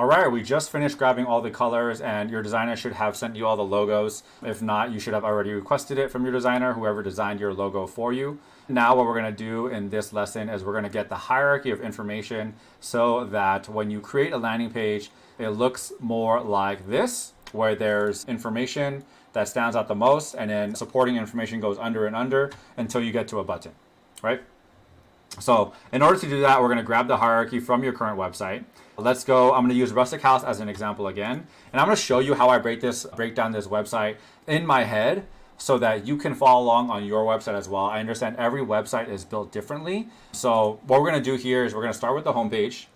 All right, we just finished grabbing all the colors and your designer should have sent you all the logos. If not, you should have already requested it from your designer, whoever designed your logo for you. Now what we're gonna do in this lesson is we're gonna get the hierarchy of information so that when you create a landing page, it looks more like this, where there's information that stands out the most and then supporting information goes under and under until you get to a button, right? So in order to do that, we're going to grab the hierarchy from your current website. Let's go. I'm going to use Rustic House as an example again. And I'm going to show you how I break down this website in my head so that you can follow along on your website as well. I understand every website is built differently. So what we're going to do here is we're going to start with the homepage.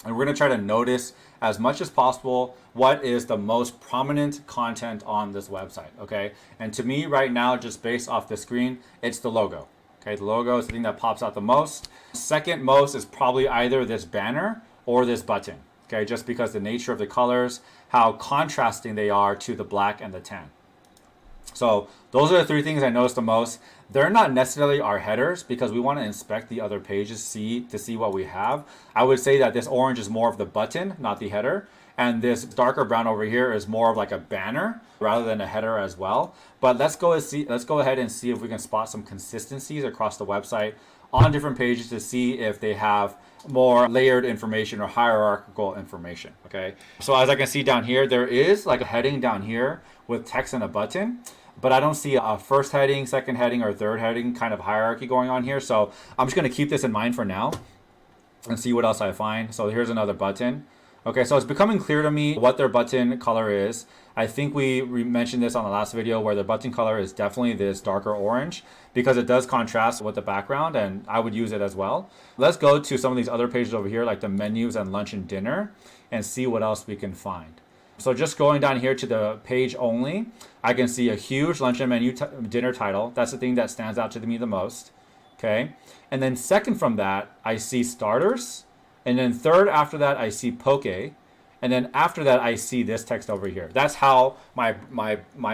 And we're going to try to notice as much as possible what is the most prominent content on this website, okay? And to me right now, just based off the screen, it's the logo. Okay, the logo is the thing that pops out the most. Second most is probably either this banner or this button, okay? Just because the nature of the colors, how contrasting they are to the black and the tan. So those are the three things I noticed the most. They're not necessarily our headers because we want to inspect the other pages to see what we have. I would say that this orange is more of the button, not the header. And this darker brown over here is more of like a banner rather than a header as well. But let's go ahead and see if we can spot some consistencies across the website on different pages to see if they have more layered information or hierarchical information, okay? So as I can see down here, there is like a heading down here with text and a button, but I don't see a first heading, second heading, or third heading kind of hierarchy going on here. So I'm just gonna keep this in mind for now and see what else I find. So here's another button. Okay, so it's becoming clear to me what their button color is. I think we mentioned this on the last video where the button color is definitely this darker orange because it does contrast with the background and I would use it as well. Let's go to some of these other pages over here like the menus and lunch and dinner and see what else we can find. So just going down here to the page only, I can see a huge lunch and menu dinner title. That's the thing that stands out to me the most, okay? And then second from that, I see starters. And then third after that, I see poke. And then after that, I see this text over here. That's how my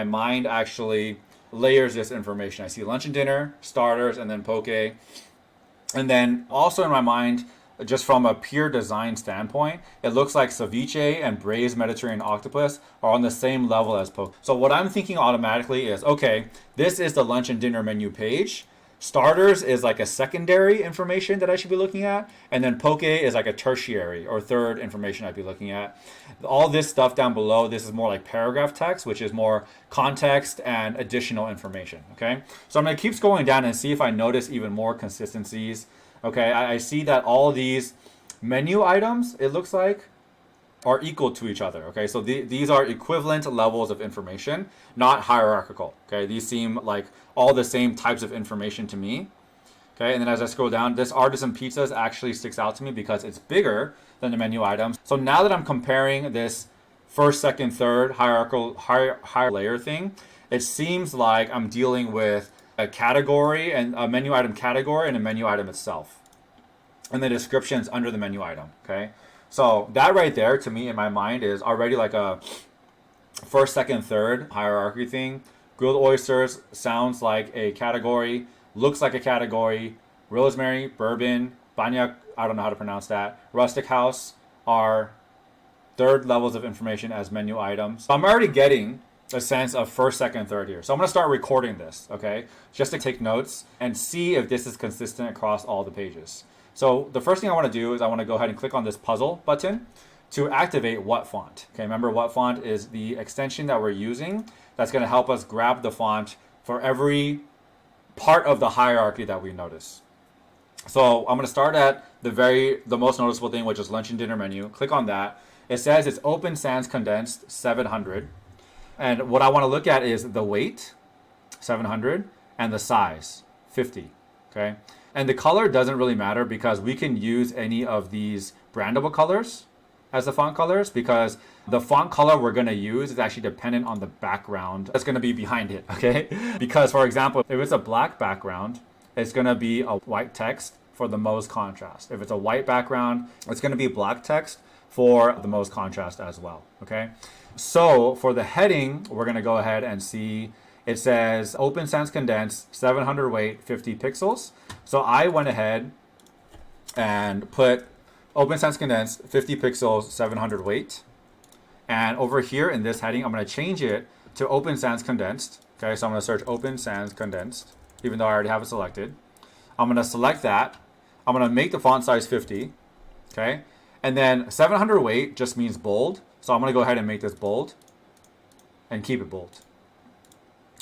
mind actually layers this information. I see lunch and dinner, starters, and then poke. And then also in my mind, just from a pure design standpoint, it looks like ceviche and braised Mediterranean octopus are on the same level as poke. So what I'm thinking automatically is, okay, this is the lunch and dinner menu page. Starters is like a secondary information that I should be looking at. And then poke is like a tertiary or third information I'd be looking at. All this stuff down below, this is more like paragraph text, which is more context and additional information, okay? So I'm gonna keep scrolling down and see if I notice even more consistencies. Okay, I see that all these menu items, it looks like, are equal to each other, okay? So these are equivalent levels of information, not hierarchical, okay? These seem like all the same types of information to me, okay? And then as I scroll down, this artisan pizzas actually sticks out to me because it's bigger than the menu items. So now that I'm comparing this first, second, third higher layer thing, it seems like I'm dealing with a category and a menu item category and a menu item itself. And the descriptions under the menu item, okay? So that right there, to me, in my mind, is already like a first, second, third hierarchy thing. Grilled oysters sounds like a category, looks like a category. Rosemary, bourbon, banyak, I don't know how to pronounce that. Rustic House are third levels of information as menu items. So I'm already getting a sense of first, second, third here. So I'm gonna start recording this, okay? Just to take notes and see if this is consistent across all the pages. So the first thing I want to do is I want to go ahead and click on this puzzle button to activate what font. Okay, remember what font is the extension that we're using that's going to help us grab the font for every part of the hierarchy that we notice. So I'm going to start at the most noticeable thing, which is lunch and dinner menu. Click on that. It says it's open sans condensed 700. And what I want to look at is the weight, 700, and the size, 50. Okay. And the color doesn't really matter because we can use any of these brandable colors as the font colors because the font color we're going to use is actually dependent on the background that's going to be behind it, okay? Because, for example, if it's a black background, it's going to be a white text for the most contrast. If it's a white background, it's going to be black text for the most contrast as well, okay? So for the heading, we're going to go ahead and see it says open sans condensed 700 weight 50 pixels. So I went ahead and put Open Sans Condensed, 50 pixels, 700 weight. And over here in this heading, I'm going to change it to Open Sans Condensed. Okay, so I'm going to search Open Sans Condensed, even though I already have it selected. I'm going to select that. I'm going to make the font size 50. Okay, and then 700 weight just means bold. So I'm going to go ahead and make this bold and keep it bold.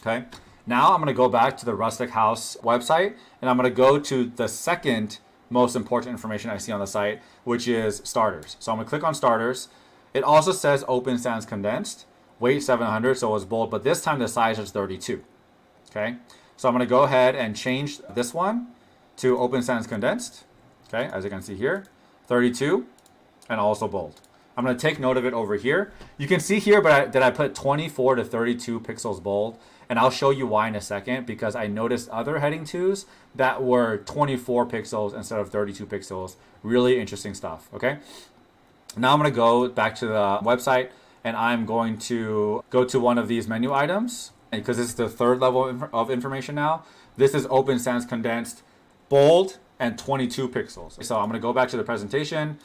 Okay, now I'm going to go back to the Rustic House website, and I'm going to go to the second most important information I see on the site, which is starters. So I'm going to click on starters. It also says Open Sans Condensed, weight 700, so it's bold, but this time the size is 32. Okay, so I'm going to go ahead and change this one to Open Sans Condensed. Okay, as you can see here, 32, and also bold. I'm going to take note of it over here. You can see here, but that I put 24 to 32 pixels bold, and I'll show you why in a second, because I noticed other heading 2s that were 24 pixels instead of 32 pixels. Really interesting stuff, okay? Now I'm going to go back to the website, and I'm going to go to one of these menu items, because this is the third level of information now. This is Open Sans Condensed, bold, and 22 pixels. So I'm going to go back to the presentation.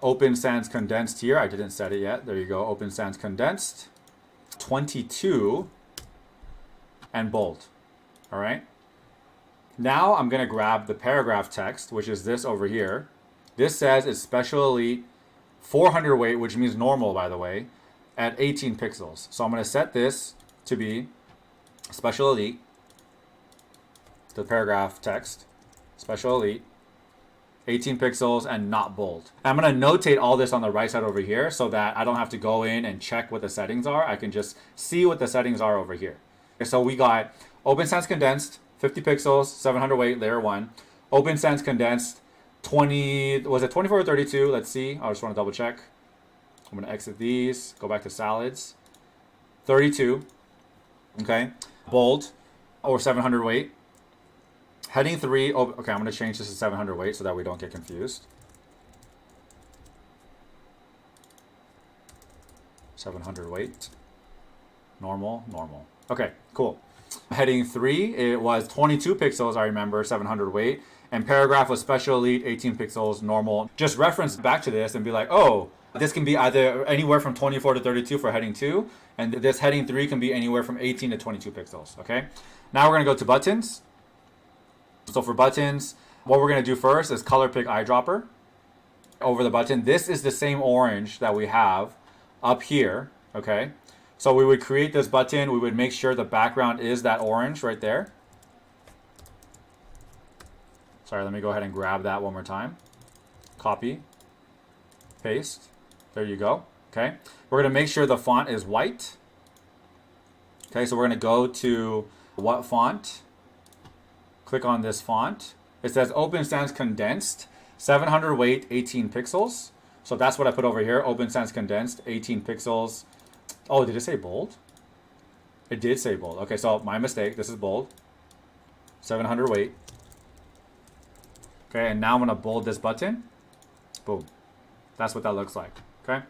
Open Sans Condensed here. I didn't set it yet. There you go. Open Sans Condensed, 22, and bold. All right. Now I'm going to grab the paragraph text, which is this over here. This says it's Special Elite 400 weight, which means normal, by the way, at 18 pixels. So I'm going to set this to be Special Elite, the paragraph text, Special Elite, 18 pixels, and not bold. I'm going to notate all this on the right side over here so that I don't have to go in and check what the settings are. I can just see what the settings are over here. So we got Open Sans Condensed, 50 pixels, 700 weight, layer 1. Open Sans Condensed, 20, was it 24 or 32? Let's see. I just want to double check. I'm going to exit these, go back to salads. 32, okay. Bold, or 700 weight. Heading 3, okay, I'm going to change this to 700 weight so that we don't get confused. 700 weight. Normal, normal. Okay, cool. Heading 3, it was 22 pixels, I remember, 700 weight. And paragraph was Special Elite, 18 pixels, normal. Just reference back to this and be like, oh, this can be either anywhere from 24 to 32 for heading 2. And this heading 3 can be anywhere from 18 to 22 pixels, okay? Now we're going to go to buttons. So for buttons, what we're going to do first is color pick eyedropper over the button. This is the same orange that we have up here, okay? So we would create this button. We would make sure the background is that orange right there. Sorry, let me go ahead and grab that one more time. Copy, paste, there you go, okay? We're going to make sure the font is white. Okay, so we're going to go to what font? Click on this font. It says Open Sans Condensed, 700 weight, 18 pixels. So that's what I put over here, Open Sans Condensed, 18 pixels. Oh, did it say bold? It did say bold. Okay, so my mistake, this is bold. 700 weight. Okay, and now I'm gonna bold this button. Boom. That's what that looks like, okay?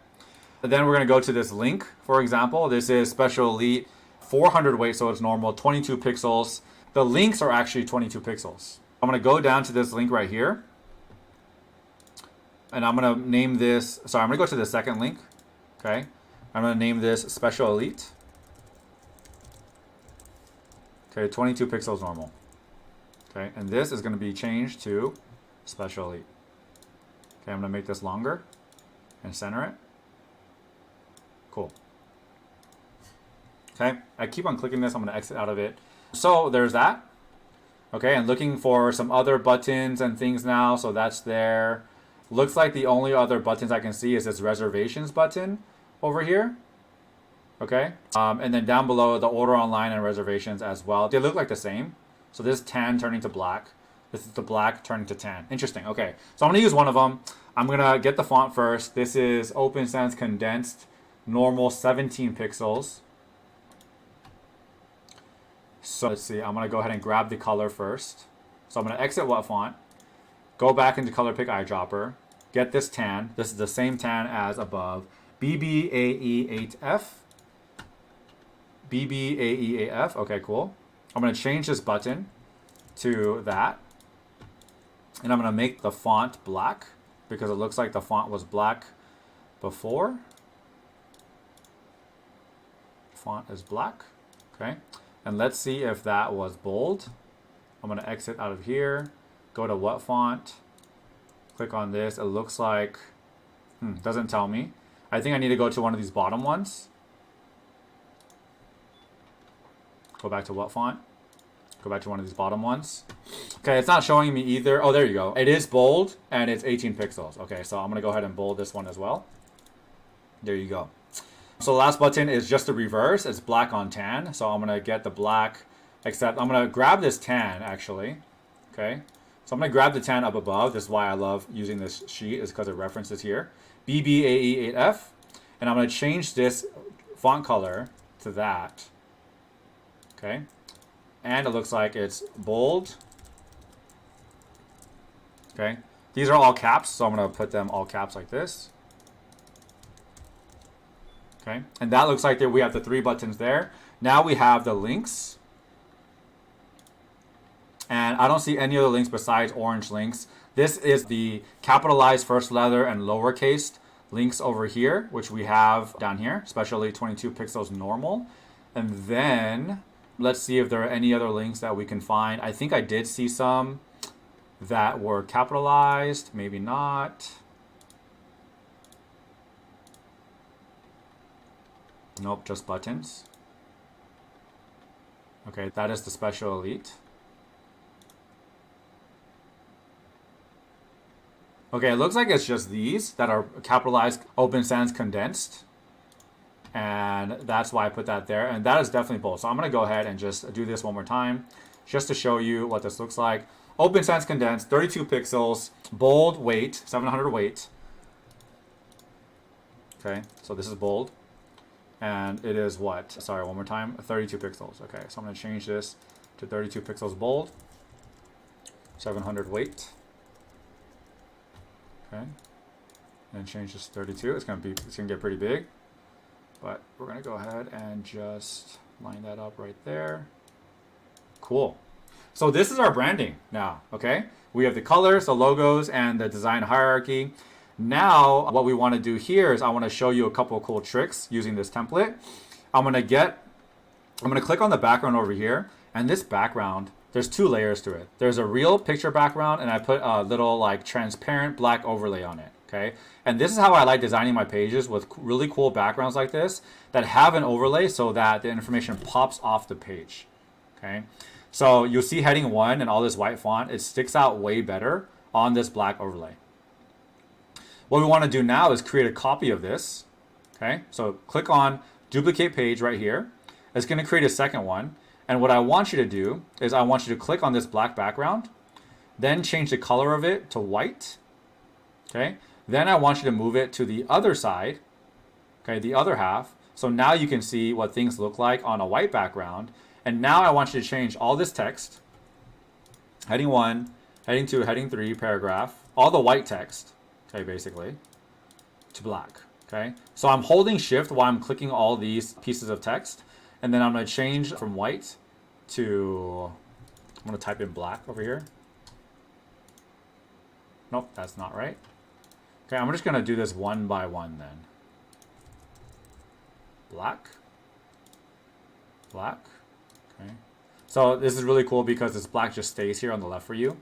And then we're gonna go to this link, for example. This is Special Elite, 400 weight, so it's normal, 22 pixels. The links are actually 22 pixels. I'm going to go down to this link right here. And I'm going to name this, sorry, I'm going to go to the second link. Okay. I'm going to name this Special Elite. Okay, 22 pixels normal. Okay, and this is going to be changed to Special Elite. Okay, I'm going to make this longer and center it. Cool. Okay, I keep on clicking this. I'm going to exit out of it. So there's that. Okay, and looking for some other buttons and things now. So that's there. Looks like the only other buttons I can see is this reservations button over here. Okay, and then down below the order online and reservations as well. They look like the same. So this is tan turning to black. This is the black turning to tan. Interesting. Okay, so I'm going to use one of them. I'm going to get the font first. This is Open Sans Condensed, normal, 17 pixels. So let's see, I'm going to go ahead and grab the color first. So I'm going to exit what font, go back into color pick eyedropper, get this tan. This is the same tan as above. BBAE8F. BBAEAF. Okay, cool. I'm going to change this button to that. And I'm going to make the font black. because it looks like the font was black before. Font is black. Okay. And let's see if that was bold. I'm going to exit out of here. Go to what font. Click on this. It looks like, doesn't tell me. I think I need to go to one of these bottom ones. Go back to what font? Go back to one of these bottom ones. Okay, it's not showing me either. Oh, there you go. It is bold and it's 18 pixels. Okay, so I'm going to go ahead and bold this one as well. There you go. So the last button is just the reverse. It's black on tan. So I'm going to get the black, except I'm going to grab this tan actually. Okay, so I'm going to grab the tan up above. This is why I love using this sheet, is because it references here. BBAE8F. And I'm going to change this font color to that. Okay. And it looks like it's bold. Okay. These are all caps, so I'm going to put them all caps like this. Okay. And that looks like that we have the 3 buttons there. Now we have the links. And I don't see any other links besides orange links. This is the capitalized first letter and lowercase links over here, which we have down here, especially 22 pixels normal. And then let's see if there are any other links that we can find. I think I did see some that were capitalized, maybe not. Nope, just buttons. Okay, that is the special elite. Okay, it looks like it's just these that are capitalized, open sans condensed. And that's why I put that there. And that is definitely bold. So I'm going to go ahead and just do this one more time just to show you what this looks like. Open sans condensed, 32 pixels, bold, weight, 700 weight. Okay, so this is bold. And it is what? Sorry, one more time. 32 pixels. Okay, so I'm going to change this to 32 pixels bold, 700 weight. Okay, and change this to 32. It's going to get pretty big. But we're going to go ahead and just line that up right there. Cool. So this is our branding now, okay? We have the colors, the logos, and the design hierarchy. Now, what we want to do here is I want to show you a couple of cool tricks using this template. I'm going to click on the background over here, and this background, there's 2 layers to it. There's a real picture background, and I put a little like transparent black overlay on it. Okay, and this is how I like designing my pages, with really cool backgrounds like this that have an overlay so that the information pops off the page. Okay, so you'll see heading 1 and all this white font, it sticks out way better on this black overlay. What we want to do now is create a copy of this. Okay, so click on duplicate page right here. It's going to create a second one. And what I want you to do is I want you to click on this black background, then change the color of it to white. Okay. Then I want you to move it to the other side, okay, the other half. So now you can see what things look like on a white background. And now I want you to change all this text, heading 1, heading 2, heading 3, paragraph, all the white text, okay, basically, to black, okay? So I'm holding shift while I'm clicking all these pieces of text. And then I'm going to change from white to, I'm going to type in black over here. Nope, that's not right. Okay, I'm just going to do this one by one then. Black. Black. Okay. So this is really cool because this black just stays here on the left for you.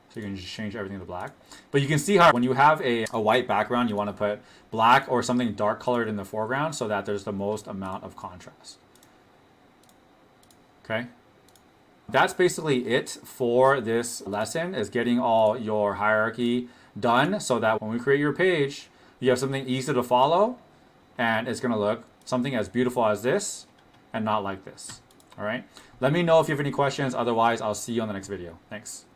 So you can just change everything to black. But you can see how when you have a white background, you want to put black or something dark colored in the foreground so that there's the most amount of contrast. Okay. That's basically it for this lesson, is getting all your hierarchy done so that when we create your page, you have something easy to follow and it's going to look something as beautiful as this and not like this. All right. Let me know if you have any questions. Otherwise, I'll see you on the next video. Thanks.